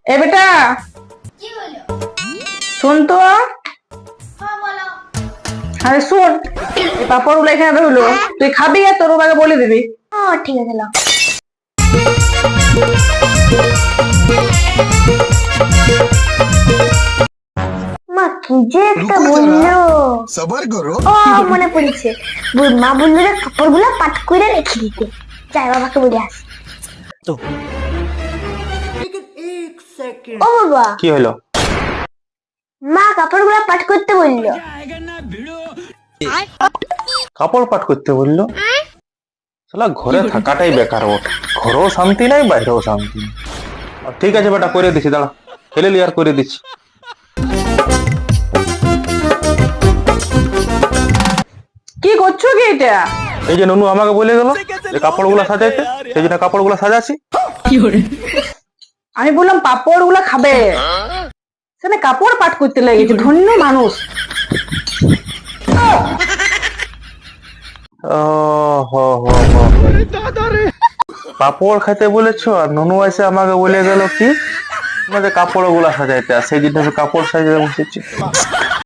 এ বেটা, কি হলো? শোন তো। হ্যাঁ বলো। আরে শোন, এই পাপড় গুলো এখানে রইলো, তুই খাবি আর তোর বাবাকে বলে দিবি। ও ঠিক আছে নাও। মা কি যে একটা रुको বললো। जरा सबर करो। ও মনে পড়েছে, মা বললো যে কাপড়গুলো পাট করে রেখে দিতে। যাই বাবাকে বলে আস। ও বাবা, কি হলো? মা কাপড়গুলো পাট করতে বললো। কাপড় পাট করতে বললো? শালা ঘরে থাকাটাই বেকার ওর, ঘরেও শান্তি নাই বাইরেও শান্তি নেই। ঠিক আছে বেটা, করে দিচ্ছি, দাঁড়া ফেলে লিয়ার করে দিচ্ছি। কি করছো কি এটা? এই যে ননু আমাকে বলে গেল যে কাপড়গুলো সাজাইতে, সেই জন্য কাপড়গুলো সাজাচ্ছি। আমি বললাম পাপড় গুলা খাবে, সেখানে কাপড় পাট করতে লেগেছে। ধন্য মানুষ। ও হো হো হো হো। পাপড় খাইতে বলেছো আর ননু এসে আমাকে বলে গেল কি, কাপড় গুলা সাজাইতে, আর সেই জন্য আমি কাপড় সাজাতে বসেছি।